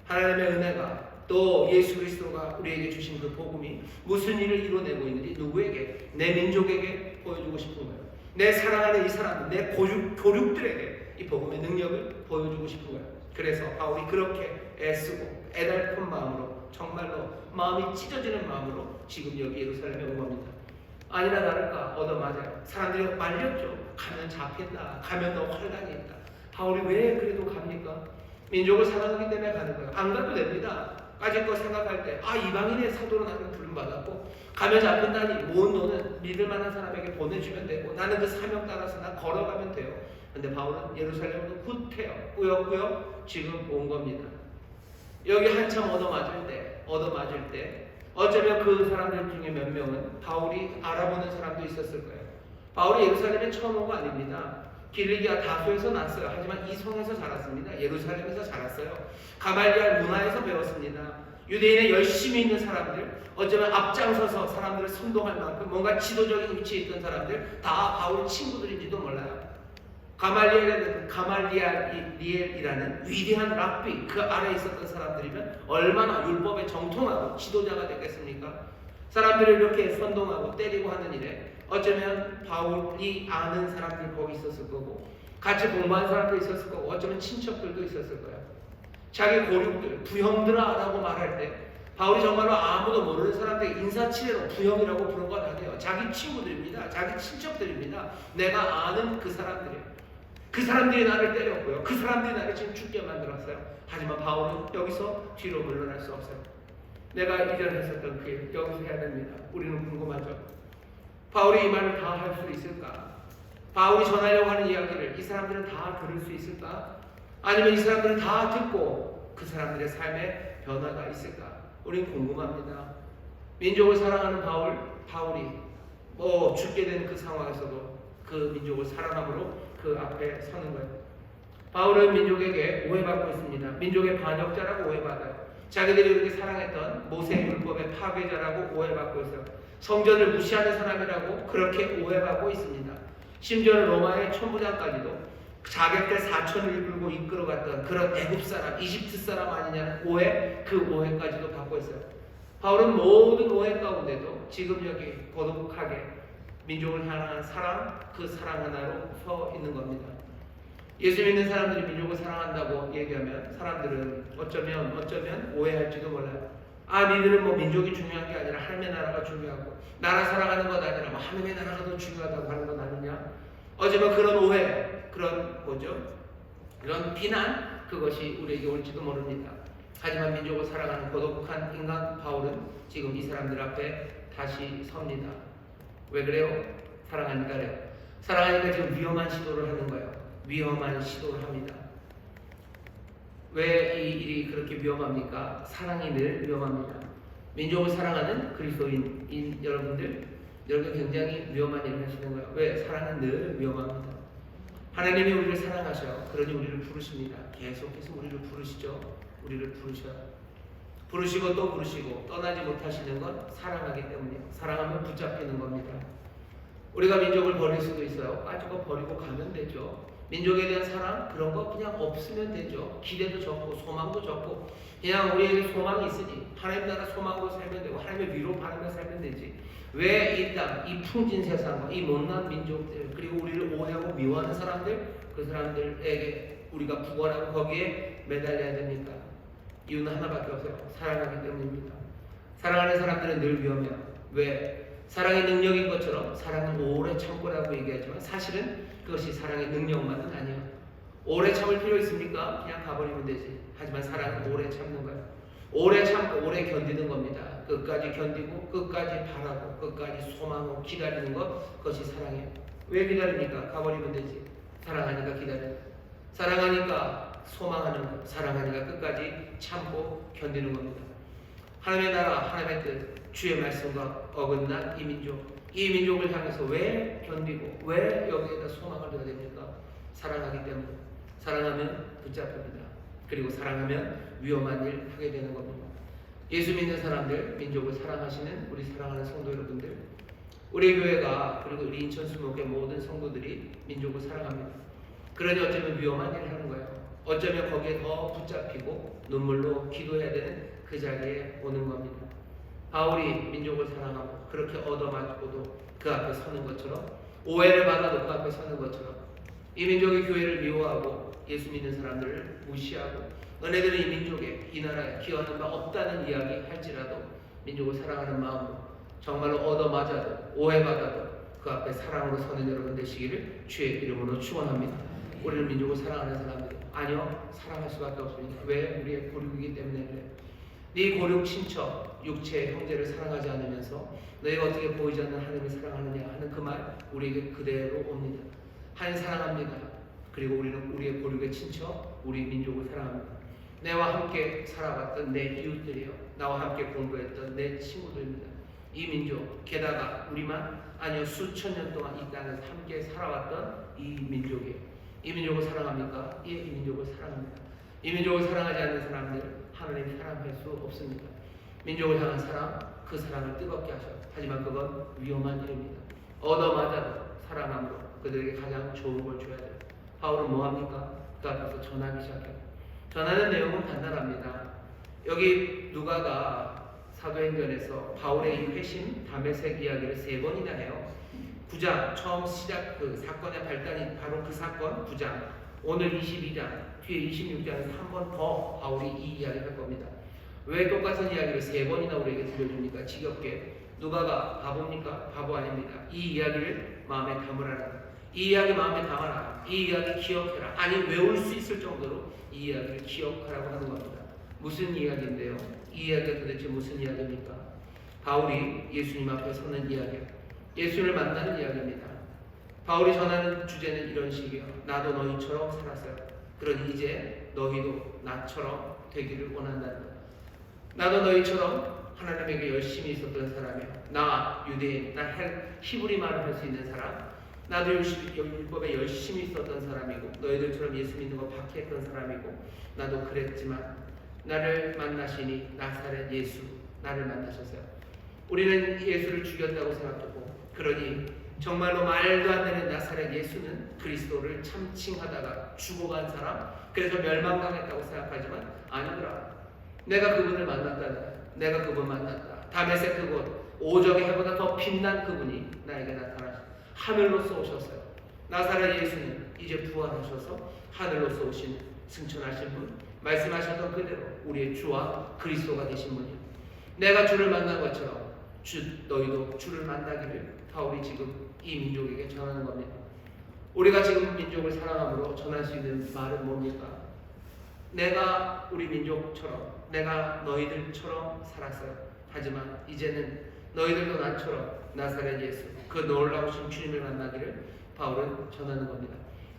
하나님의 은혜가, 또 예수 그리스도가 우리에게 주신 그 복음이 무슨 일을 이뤄내고 있는지 누구에게? 내 민족에게 보여주고 싶은 거예요. 내 사랑하는 이 사람, 내 교육들에게 이 복음의 능력을 보여주고 싶은 거예요. 그래서 바울이 그렇게 애쓰고 애달픈 마음으로, 정말로 마음이 찢어지는 마음으로 지금 여기 예루살렘에 온 겁니다. 아니나 다를까 얻어맞아요. 사람들이 말렸죠. 가면 잡힌다, 가면 너 환란이 있다. 바울이 왜 그래도 갑니까? 민족을 사랑하기 때문에 가는 거예요. 안 가도 됩니다. 까짓 생각할 때 이방인의 사도로 나는 부름받았고 가면 잡힌다니 모은 너는 믿을 만한 사람에게 보내주면 되고 나는 그 사명 따라서 나 걸어가면 돼요. 근데 바울은 예루살렘으로 후퇴요. 꾸역꾸역 지금 온 겁니다. 여기 한참 얻어맞을 때 어쩌면 그 사람들 중에 몇 명은 바울이 알아보는 사람도 있었을 거예요. 바울이 예루살렘에 처음 온 거 아닙니다. 길리기아 다소에서 났어요. 하지만 이 성에서 자랐습니다. 예루살렘에서 자랐어요. 가말리알 문화에서 배웠습니다. 유대인에 열심히 있는 사람들, 어쩌면 앞장서서 사람들을 선동할 만큼 뭔가 지도적인 위치에 있던 사람들, 다 바울 친구들인지도 몰라요. 가말리엘이라는 위대한 랍비, 그 아래에 있었던 사람들이면 얼마나 율법에 정통하고 지도자가 됐겠습니까? 사람들을 이렇게 선동하고 때리고 하는 일에 어쩌면 바울이 아는 사람들 거기 있었을 거고, 같이 공부한 사람도 있었을 거고, 어쩌면 친척들도 있었을 거예요. 자기 고륙들, 부형들아 라고 말할 때 바울이 정말로 아무도 모르는 사람들에게 인사치레로 부형이라고 부른 건 아니에요. 자기 친구들입니다. 자기 친척들입니다. 내가 아는 그 사람들이에요. 그 사람들이 나를 때렸고요. 그 사람들이 나를 지금 죽게 만들었어요. 하지만 바울은 여기서 뒤로 물러날 수 없어요. 내가 이전에 했었던 그 일, 여기서 해야 됩니다. 우리는 궁금하죠. 바울이 이 말을 다 할 수 있을까? 바울이 전하려고 하는 이야기를 이 사람들은 다 들을 수 있을까? 아니면 이 사람들은 다 듣고 그 사람들의 삶에 변화가 있을까? 우리는 궁금합니다. 민족을 사랑하는 바울이 죽게 된 그 상황에서도 그 민족을 사랑함으로 그 앞에 서는 거예요. 바울은 민족에게 오해받고 있습니다. 민족의 반역자라고 오해받아요. 자기들이 이렇게 사랑했던 모세의 율법의 파괴자라고 오해받고 있어요. 성전을 무시하는 사람이라고 그렇게 오해받고 있습니다. 심지어는 로마의 천부장까지도 자객들 4천을 이끌고 이끌어갔던 그런 애굽 사람, 이집트 사람 아니냐는 오해, 그 오해까지도 받고 있어요. 바울은 모든 오해 가운데도 지금 여기 거룩하게 민족을 향한 사랑, 그 사랑 하나로 서 있는 겁니다. 예수 믿는 사람들이 민족을 사랑한다고 얘기하면 사람들은 어쩌면 오해할지도 몰라요. 니들은 뭐 민족이 중요한 게 아니라 하나님의 나라가 중요하고 나라 사랑하는 것 아니라 뭐 하나님의 나라가 더 중요하다고 하는 것 아니냐? 어쩌면 그런 오해, 이런 비난, 그것이 우리에게 올지도 모릅니다. 하지만 민족을 사랑하는 고독한 인간 바울은 지금 이 사람들 앞에 다시 섭니다. 왜 그래요? 사랑하니까 그래요. 사랑하니까 지금 위험한 시도를 하는 거예요. 위험한 시도를 합니다. 왜 이 일이 그렇게 위험합니까? 사랑이 늘 위험합니다. 민족을 사랑하는 그리스도인 여러분들 굉장히 위험한 일을 하시는 거예요. 왜? 사랑은 늘 위험합니다. 하나님이 우리를 사랑하셔. 그러니 우리를 부르십니다. 계속해서 우리를 부르시죠. 우리를 부르셔요. 부르시고 또 부르시고 떠나지 못하시는 건 사랑하기 때문이에요. 사랑하면 붙잡히는 겁니다. 우리가 민족을 버릴 수도 있어요. 빠지고 버리고 가면 되죠. 민족에 대한 사랑 그런 거 그냥 없으면 되죠. 기대도 적고 소망도 적고 그냥 우리에게 소망이 있으니 하나님 나라 소망으로 살면 되고 하나님의 위로 받으며 살면 되지. 왜 이 땅, 이 풍진 세상과 이 못난 민족들 그리고 우리를 오해하고 미워하는 사람들 그 사람들에게 우리가 구걸하고 거기에 매달려야 됩니까? 이유는 하나밖에 없어요. 사랑하기 때문입니다. 사랑하는 사람들은 늘 위험해요. 왜? 사랑의 능력인 것처럼 사랑은 오래 참고라고 얘기하지만 사실은 그것이 사랑의 능력만은 아니에요. 오래 참을 필요 있습니까? 그냥 가버리면 되지. 하지만 사랑은 오래 참는 거예요. 오래 참고 오래 견디는 겁니다. 끝까지 견디고 끝까지 바라고 끝까지 소망하고 기다리는 것 그것이 사랑이에요. 왜 기다립니까? 가버리면 되지. 사랑하니까 기다려요. 사랑하니까 소망하는 것, 사랑하니까 끝까지 참고 견디는 겁니다. 하나님의 나라, 하나님의 뜻, 주의 말씀과 어긋난 이 민족을 향해서 왜 견디고 왜 여기에다 소망을 둬야 됩니까? 사랑하기 때문에. 사랑하면 붙잡힙니다. 그리고 사랑하면 위험한 일 하게 되는 겁니다. 예수 믿는 사람들, 민족을 사랑하시는 우리 사랑하는 성도 여러분들, 우리 교회가 그리고 우리 인천 수목회 모든 성도들이 민족을 사랑합니다. 그러니 어쩌면 위험한 일을 하는 거예요. 어쩌면 거기에 더 붙잡히고 눈물로 기도해야 되는 그 자리에 오는 겁니다. 바울이 민족을 사랑하고 그렇게 얻어맞고도 그 앞에 서는 것처럼 오해를 받아도 그 앞에 서는 것처럼 이 민족의 교회를 미워하고 예수 믿는 사람들을 무시하고 너네들은 이 민족에 이 나라에 기여하는 바 없다는 이야기 할지라도 민족을 사랑하는 마음으로 정말로 얻어맞아도 오해받아도 그 앞에 사랑으로 서는 여러분 되시기를 주의 이름으로 축원합니다. 우리는 민족을 사랑하는 사람들 아니요 사랑할 수밖에 없습니다. 왜? 우리의 고륙이기 때문에 그래요. 네 고륙 친척 육체의 형제를 사랑하지 않으면서 너희가 어떻게 보이지 않는 하나님을 사랑하느냐 하는 그 말 우리에게 그대로 옵니다. 하나님 사랑합니다. 그리고 우리는 우리의 고륙의 친척 우리 민족을 사랑합니다. 내와 함께 살아갔던 내 이웃들이요 나와 함께 공부했던 내 친구들입니다. 이 민족 게다가 우리만 아니요 수천 년 동안 이 땅에서 함께 살아왔던 이 민족이에요. 이 민족을 사랑합니까? 예, 이 민족을 사랑합니다. 이 민족을 사랑하지 않는 사람들 하나님 사랑할 수 없습니다. 민족을 향한 사랑, 그 사랑을 뜨겁게 하셔요. 하지만 그건 위험한 일입니다. 얻어맞아도 사랑함으로 그들에게 가장 좋은 걸 줘야 돼요. 바울은 뭐합니까? 그 앞에서 전하기 시작해요. 전하는 내용은 간단합니다. 여기 누가가 사도행전에서 바울의 이 회심 다메섹 이야기를 3번이나 해요. 9장 처음 시작 그 사건의 발단이 바로 그 사건 9장 오늘 22장 뒤에 26장에서 한 번 더 바울이 이 이야기를 할 겁니다. 왜 똑같은 이야기를 3번이나 우리에게 들려줍니까? 지겹게 누가가 바보입니까? 바보 아닙니다. 이 이야기를 마음에 담으라는 이 이야기 마음에 담아라. 이 이야기 기억해라. 아니 외울 수 있을 정도로 이 이야기를 기억하라고 하는 겁니다. 무슨 이야기인데요? 이 이야기가 도대체 무슨 이야기입니까? 바울이 예수님 앞에 서는 이야기, 예수를 만나는 이야기입니다. 바울이 전하는 주제는 이런 식이에요. 나도 너희처럼 살았어요. 그러니 이제 너희도 나처럼 되기를 원한다는 거예요. 나도 너희처럼 하나님에게 열심히 있었던 사람이에요. 나 유대인, 나 히브리 말을 할 수 있는 사람, 나도 율법에 열심히 있었던 사람이고 너희들처럼 예수 믿는 거 박해했던 사람이고 나도 그랬지만 나를 만나시니 나사렛 예수 나를 만나셨어요. 우리는 예수를 죽였다고 생각하고 그러니 정말로 말도 안 되는 나사렛 예수는 그리스도를 참칭하다가 죽어간 사람, 그래서 멸망당했다고 생각하지만 아니더라. 내가 그분을 만났다. 내가 그분 만났다. 다메섹 그곳 오적의 해보다 더 빛난 그분이 나에게 나타나셨다. 하늘로서 오셨어요. 나사렛 예수는 이제 부활하셔서 하늘로서 오신 승천하신 분, 말씀하셨던 그대로 우리의 주와 그리스도가 되신 분이에요. 내가 주를 만난 것처럼 너희도 주를 만나기를 바울이 지금 이 민족에게 전하는 겁니다. 우리가 지금 민족을 사랑함으로 전할 수 있는 말은 뭡니까? 내가 우리 민족처럼, 내가 너희들처럼 살았어요. 하지만 이제는 너희들도 나처럼 나사렛 예수, 그 놀라우신 주님을 만나기를 바울은 전하는 겁니다.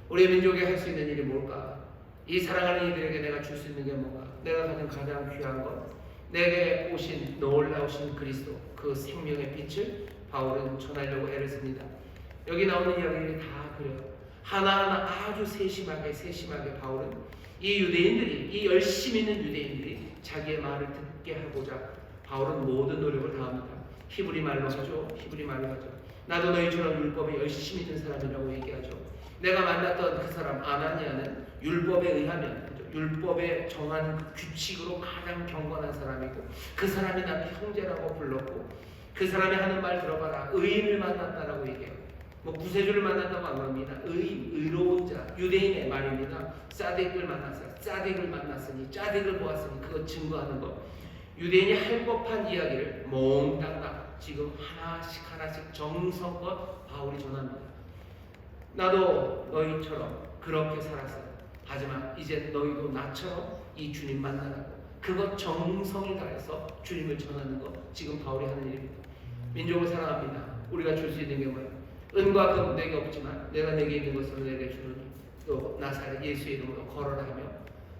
우리 민족에 할 수 있는 일이 뭘까? 이 사랑하는 이들에게 내가 줄 수 있는 게 뭔가? 내가 가진 가장 귀한 것, 내게 오신 놀라우신 그리스도, 그 생명의 빛을 바울은 전하려고 애를 씁니다. 여기 나오는 이야기들이 다 그래요. 하나하나 아주 세심하게 바울은 이 유대인들이, 이 열심히 있는 유대인들이 자기의 말을 듣게 하고자 바울은 모든 노력을 다합니다. 히브리 말로 하죠. 나도 너희처럼 율법에 열심히 있는 사람이라고 얘기하죠. 내가 만났던 그 사람 아나니아는 율법에 의하면, 율법에 정한 규칙으로 가장 경건한 사람이고 그 사람이 나를 형제라고 불렀고 그 사람이 하는 말 들어봐라. 의인을 만났다라고 얘기해요. 구세주를 만났다고 안 합니다. 의인, 의로운 자, 유대인의 말입니다. 짜덱을 만났어요. 짜덱을 만났으니, 짜덱을 보았으니 그거 증거하는 것. 유대인이 할 법한 이야기를 몽땅 지금 하나씩 정성껏 바울이 전합니다. 나도 너희처럼 그렇게 살았어요. 하지만 이제 너희도 나처럼 이 주님 만나라고 그것 정성을 다해서 주님을 전하는 것, 지금 바울이 하는 일입니다. 민족을 사랑합니다. 우리가 줄 수 있는 게 뭐예요? 은과 금 내게 없지만 내가 내게 있는 것을 내게 주노니 또 나사렛 예수의 이름으로 걸어라 하며,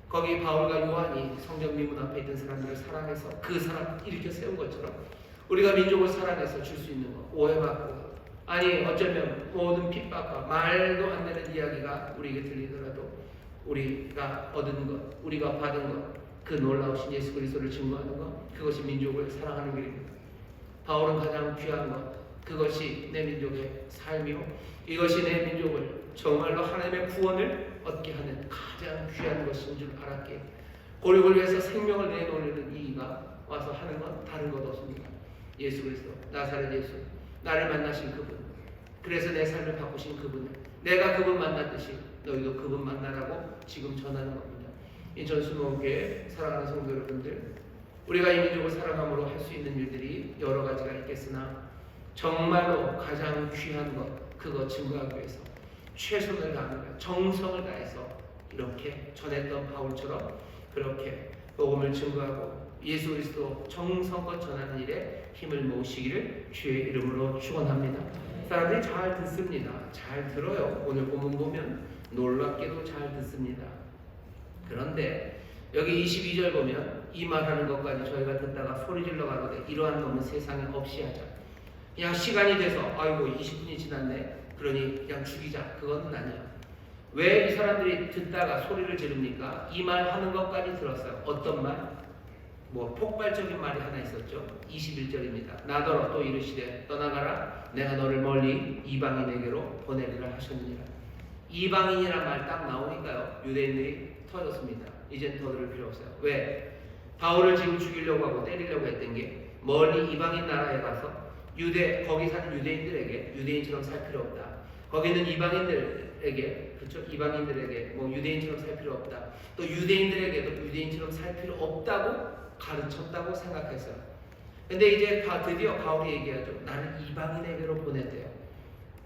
거기 바울과 요한이 성전 미문 앞에 있던 사람들을 사랑해서 그 사람 일으켜 세운 것처럼 우리가 민족을 사랑해서 줄 수 있는 것, 오해받고 아니 어쩌면 모든 핍박과 말도 안 되는 이야기가 우리에게 들리더라도 우리가 얻은 것, 우리가 받은 것, 그 놀라우신 예수 그리스도를 증거하는 것, 그것이 민족을 사랑하는 길입니다. 바울은 가장 귀한 것, 그것이 내 민족의 삶이요, 이것이 내 민족을 정말로 하나님의 구원을 얻게 하는 가장 귀한 것인 줄 알았기에 고립을 위해서 생명을 내놓으려는 이가 와서 하는 건 다른 것 없습니다. 예수 그리스도, 나사렛 예수, 나를 만나신 그분, 그래서 내 삶을 바꾸신 그분을, 내가 그분 만났듯이 너희도 그분 만나라고 지금 전하는 겁니다. 인천 수목교회 사랑하는 성도 여러분들, 우리가 이 민족을 사랑함으로 할 수 있는 일들이 여러 가지가 있겠으나 정말로 가장 귀한 것, 그거 증거하기 위해서 최선을 다하는 거예요. 정성을 다해서 이렇게 전했던 바울처럼 그렇게 복음을 증거하고 예수 그리스도 정성껏 전하는 일에 힘을 모으시기를 주의 이름으로 축원합니다. 사람들이 잘 듣습니다. 잘 들어요. 오늘 본문 보면 놀랍게도 잘 듣습니다. 그런데 여기 22절 보면 이 말하는 것까지 저희가 듣다가 소리질러 가로되 이러한 놈은 세상에 없이 하자. 야, 시간이 돼서 아이고 20분이 지났네, 그러니 그냥 죽이자, 그건 아니야. 왜 이 사람들이 듣다가 소리를 지릅니까? 이 말 하는 것까지 들었어요. 어떤 말? 폭발적인 말이 하나 있었죠. 21절입니다. 나더러 또 이르시되 떠나가라, 내가 너를 멀리 이방인에게로 보내리라 하셨느니라. 이방인이란 말 딱 나오니까요, 유대인들이 터졌습니다. 이젠 더 들을 필요 없어요. 왜? 바울을 지금 죽이려고 하고 때리려고 했던 게 멀리 이방인 나라에 가서 거기 사는 유대인들에게 유대인처럼 살 필요 없다. 거기는 이방인들에게, 그렇죠? 이방인들에게 유대인처럼 살 필요 없다. 또 유대인들에게도 유대인처럼 살 필요 없다고 가르쳤다고 생각했어요. 근데 이제 드디어 바울이 얘기하죠. 나를 이방인에게로 보냈대요.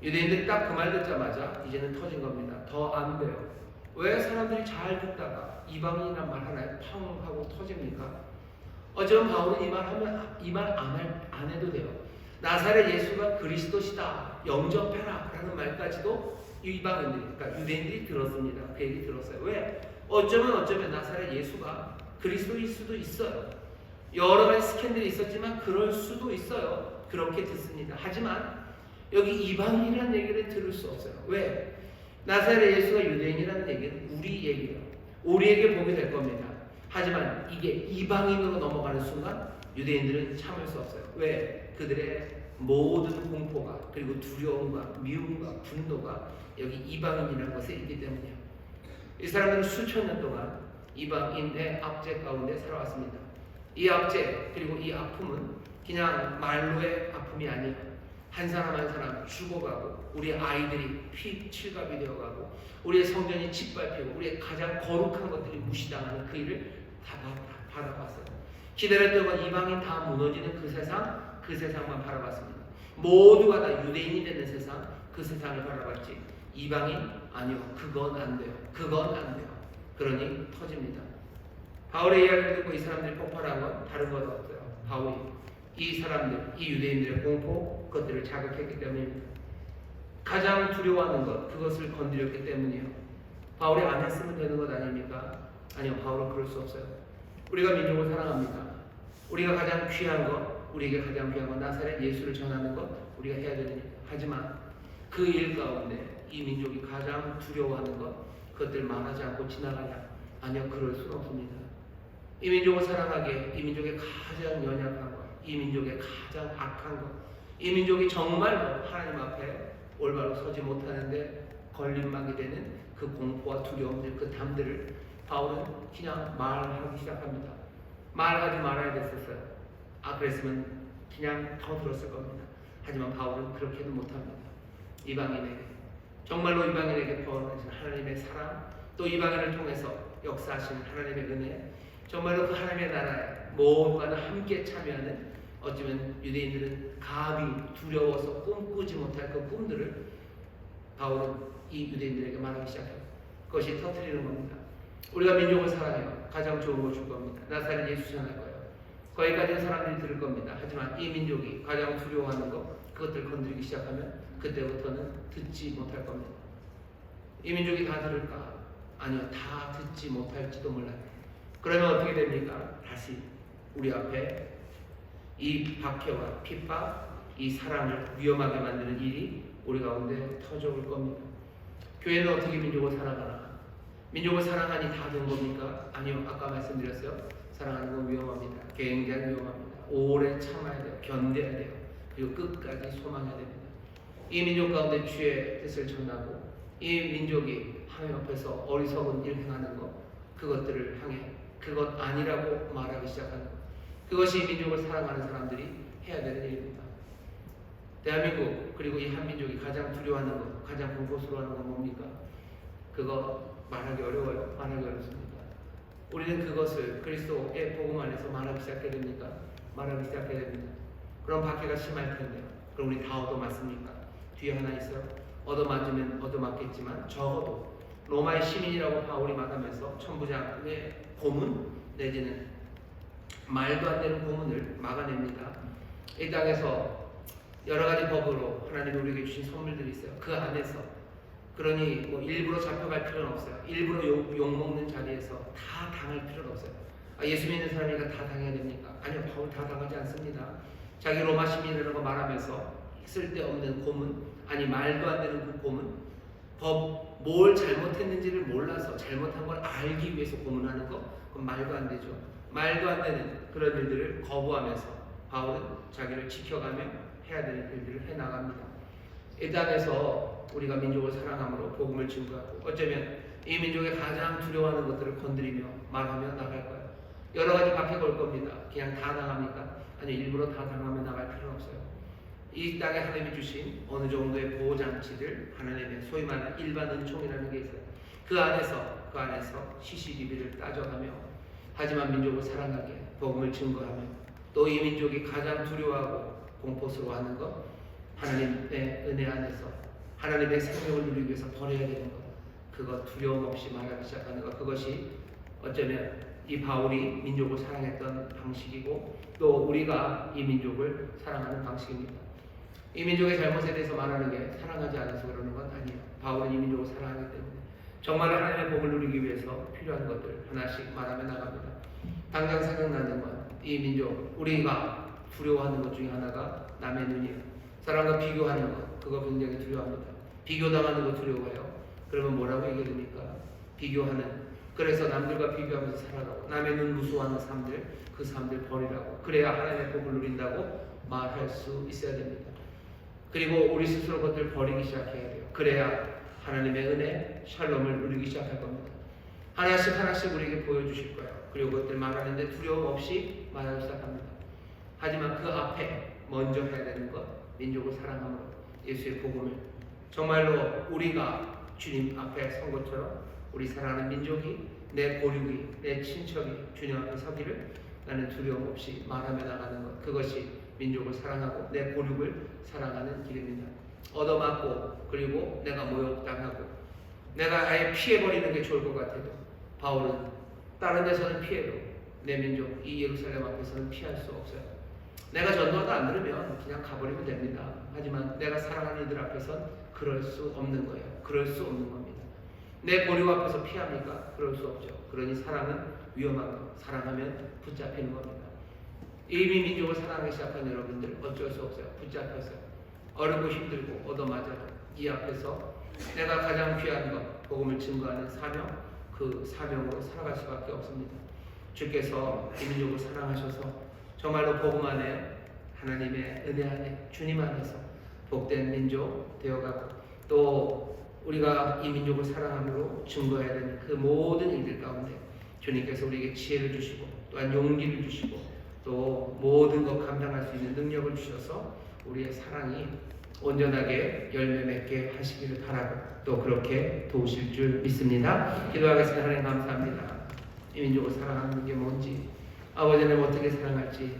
유대인들이 딱 그 말 듣자마자 이제는 터진 겁니다. 더 안 돼요. 왜 사람들이 잘 듣다가 이방인이란 말 하나에 팡 하고 터집니까? 어쩌면 바울은 이 말 안 해도 돼요. 나사렛 예수가 그리스도시다, 영접해라 라는 말까지도 이방인들이, 그러니까 유대인들이 들었습니다. 그 얘기 들었어요. 왜? 어쩌면 나사렛 예수가 그리스도일 수도 있어요. 여러 가지 스캔들이 있었지만 그럴 수도 있어요. 그렇게 듣습니다. 하지만 여기 이방인이라는 얘기를 들을 수 없어요. 왜? 나사렛 예수가 유대인이라는 얘기는 우리 얘기예요. 우리에게 복이 될 겁니다. 하지만 이게 이방인으로 넘어가는 순간 유대인들은 참을 수 없어요. 왜? 그들의 모든 공포가, 그리고 두려움과 미움과 분노가 여기 이방인이라는 것에 있기 때문이에요. 이 사람들은 수천 년 동안 이방인의 압제 가운데 살아왔습니다. 이 압제 그리고 이 아픔은 그냥 말로의 아픔이 아니에요. 한 사람 한 사람 죽어가고, 우리 아이들이 피 칠갑이 되어가고, 우리의 성전이 짓밟히고, 우리의 가장 거룩한 것들이 무시당하는 그 일을 다 받아봤어요. 기다렸던 건 이방인 다 무너지는 그 세상만 바라봤습니다. 모두가 다 유대인이 되는 세상, 그 세상을 바라봤지 이방인 아니요, 그건 안 돼요. 그건 안 돼요. 그러니 터집니다. 바울의 이야기를 듣고 이 사람들이 폭발한 건 다른 것 없어요. 바울이 이 사람들, 이 유대인들의 공포, 그것들을 자극했기 때문입니다. 가장 두려워하는 것, 그것을 건드렸기 때문이에요. 바울이 안 했으면 되는 것 아닙니까? 아니요, 바울은 그럴 수 없어요. 우리가 민족을 사랑합니다. 우리가 가장 귀한 것, 우리에게 가장 귀한 것, 나사렛 예수를 전하는 것, 우리가 해야 되는 일. 하지만 그 일 가운데 이 민족이 가장 두려워하는 것, 그것들 말하지 않고 지나가냐? 아니요, 그럴 수는 없습니다. 이 민족을 사랑하기에 이 민족의 가장 연약한 것, 이 민족의 가장 악한 것, 이 민족이 정말로 하나님 앞에 올바로 서지 못하는데 걸림막이 되는 그 공포와 두려움들, 그 담들을 바울은 그냥 말하기 시작합니다. 말하지 말아야 됐었어요. 그랬으면 그냥 더 들었을 겁니다. 하지만 바울은 그렇게는 못합니다. 이방인에게, 정말로 이방인에게 벌어진 하나님의 사랑, 또 이방인을 통해서 역사하신 하나님의 은혜, 정말로 그 하나님의 나라에 모두가 함께 참여하는, 어쩌면 유대인들은 감히 두려워서 꿈꾸지 못할 그 꿈들을 바울은 이 유대인들에게 말하기 시작해요. 그것이 터뜨리는 겁니다. 우리가 민족을 사랑해요. 가장 좋은 걸 줄 겁니다. 나사렛 예수 전할 거예요. 거기까지는 사람들이 들을 겁니다. 하지만 이 민족이 가장 두려워하는 것, 그것들 건드리기 시작하면 그때부터는 듣지 못할 겁니다. 이 민족이 다 들을까? 아니요, 다 듣지 못할지도 몰라요. 그러면 어떻게 됩니까? 다시 우리 앞에 이 박해와 핍박, 이 사랑을 위험하게 만드는 일이 우리 가운데 터져올 겁니다. 교회는 어떻게 민족을 사랑하나? 민족을 사랑하니 다 된 겁니까? 아니요, 아까 말씀드렸어요. 사랑하는 건 위험합니다. 굉장히 위험합니다. 오래 참아야 돼요. 견뎌야 돼요. 그리고 끝까지 소망해야 됩니다. 이 민족 가운데 주의 뜻을 전하고, 이 민족이 하나님 앞에서 어리석은 일 행하는 것, 그것들을 향해 그것 아니라고 말하기 시작하는 것, 그것이 민족을 사랑하는 사람들이 해야 되는 일입니다. 대한민국, 그리고 이 한민족이 가장 두려워하는 것, 가장 공포스러워하는 건 뭡니까? 그거 말하기 어려워요. 말하기 어렵습니다. 우리는 그것을 그리스도의 복음 안에서 말하기 시작해야 됩니까? 말하기 시작해야 됩니다. 그럼 박해가 심할 텐데요. 그럼 우리 다 얻어맞습니까? 뒤에 하나 있어요. 얻어맞으면 얻어맞겠지만 적어도 로마의 시민이라고 바울이 말하면서 천부장의 고문 내지는 말도 안 되는 고문을 막아냅니다. 이 땅에서 여러 가지 법으로 하나님이 우리에게 주신 선물들이 있어요. 그 안에서, 그러니 뭐 일부러 잡혀갈 필요는 없어요. 일부러 욕먹는 자리에서 다 당할 필요는 없어요. 예수 믿는 사람이니까 다 당해야 됩니까? 아니요, 바울 다 당하지 않습니다. 자기 로마 시민이라는 거 말하면서 쓸데없는 고문, 아니 말도 안 되는 그 고문, 뭘 잘못했는지를 몰라서 잘못한 걸 알기 위해서 고문하는 거, 그건 말도 안 되죠. 말도 안 되는 그런 일들을 거부하면서 바울은 자기를 지켜가며 해야 되는 일들을 해나갑니다. 이 땅에서 우리가 민족을 사랑함으로 복음을 증거하고, 어쩌면 이 민족의 가장 두려워하는 것들을 건드리며 말하며 나갈 거예요. 여러 가지 박해가 올 겁니다. 그냥 다 당합니까? 아니, 일부러 다 당하며 나갈 필요는 없어요. 이 땅에 하나님이 주신 어느 정도의 보호장치들, 하나님의 소위 말하는 일반 은총이라는 게 있어요. 그 안에서 시시비비를 따져가며, 하지만 민족을 사랑하게 복음을 증거하며, 또 이 민족이 가장 두려워하고 공포스러워하는 것, 하나님의 은혜 안에서 하나님의 생명을 누리기 위해서 버려야 되는 것, 그것 두려움 없이 말하기 시작하는 것, 그것이 어쩌면 이 바울이 민족을 사랑했던 방식이고 또 우리가 이 민족을 사랑하는 방식입니다. 이 민족의 잘못에 대해서 말하는 게 사랑하지 않아서 그러는 건 아니에요. 바울은 이 민족을 사랑하기 때문에 정말 하나님의 복을 누리기 위해서 필요한 것들 하나씩 말하며 나갑니다. 당장 생각나는 건 이 민족, 우리가 두려워하는 것 중에 하나가 남의 눈이에요. 사람과 비교하는 것, 그거 굉장히 두려워합니다. 비교당하는 거 두려워해요. 그러면 뭐라고 얘기합니까? 비교하는, 그래서 남들과 비교하면서 살아가고 남의 눈 무서워하는 삶들, 그 삶들 버리라고, 그래야 하나님의 복을 누린다고 말할 수 있어야 됩니다. 그리고 우리 스스로 그것들 버리기 시작해야 돼요. 그래야 하나님의 은혜, 샬롬을 누리기 시작할 겁니다. 하나씩 우리에게 보여주실 거예요. 그리고 그것들 말하는데 두려움 없이 말하기 시작합니다. 하지만 그 앞에 먼저 해야 되는 것, 민족을 사랑함으로 예수의 복음을, 정말로 우리가 주님 앞에 선 것처럼 우리 사랑하는 민족이, 내 고륙이, 내 친척이 주님 앞에 서기를 나는 두려움 없이 말하며 나가는 것, 그것이 민족을 사랑하고 내 고륙을 사랑하는 길입니다. 얻어맞고 그리고 내가 모욕당하고 내가 아예 피해버리는 게 좋을 것 같아도 바울은 다른 데서는 피해도 내 민족 이 예루살렘 앞에서는 피할 수 없어요. 내가 전도하다 안 들으면 그냥 가버리면 됩니다. 하지만 내가 사랑하는 이들 앞에선 그럴 수 없는 거예요. 그럴 수 없는 겁니다. 내 고륙 앞에서 피합니까? 그럴 수 없죠. 그러니 사랑은 위험한 거, 사랑하면 붙잡히는 겁니다. 이미 민족을 사랑하기 시작한 여러분들 어쩔 수 없어요. 붙잡혔어요. 어렵고 힘들고 얻어맞아도 이 앞에서 내가 가장 귀한 것, 복음을 증거하는 사명, 그 사명으로 살아갈 수밖에 없습니다. 주께서 이 민족을 사랑하셔서 정말로 복음 안에, 하나님의 은혜 안에, 주님 안에서 복된 민족 되어가고 또 우리가 이 민족을 사랑함으로 증거해야 되는 그 모든 일들 가운데 주님께서 우리에게 지혜를 주시고 또한 용기를 주시고 또 모든 것 감당할 수 있는 능력을 주셔서 우리의 사랑이 온전하게 열매 맺게 하시기를 바라고 또 그렇게 도우실 줄 믿습니다. 기도하겠습니다. 하나님 감사합니다. 이 민족을 사랑하는 게 뭔지, 아버지는 어떻게 사랑할지,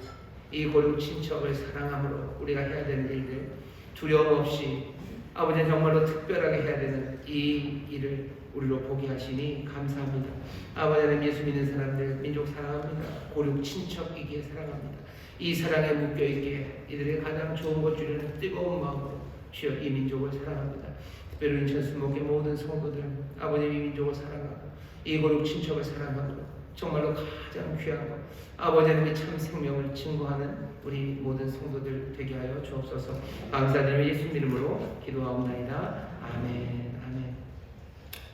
이 고륙 친척을 사랑함으로 우리가 해야 되는 일들 두려움 없이 아버지는 정말로 특별하게 해야 되는 이 일을 우리로 보게 하시니 감사합니다. 아버지는 예수 믿는 사람들 민족 사랑합니다. 고륙 친척이기에 사랑합니다. 이 사랑에 묶여있기에 이들의 가장 좋은 것 주려는 뜨거운 마음으로 주여 이 민족을 사랑합니다. 특별히 인천 수목의 모든 성도들은 아버님 이 민족을 사랑하고 이 고륙 친척을 사랑하고 정말로 가장 귀한 것, 아버지의 참 생명을 증거하는 우리 모든 성도들 되게 하여 주옵소서. 감사드리며 예수 이름으로 기도하옵나이다. 아멘. 아멘.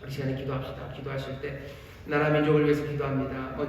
우리 시간에 기도합시다. 기도하실 때 나라 민족을 위해서 기도합니다.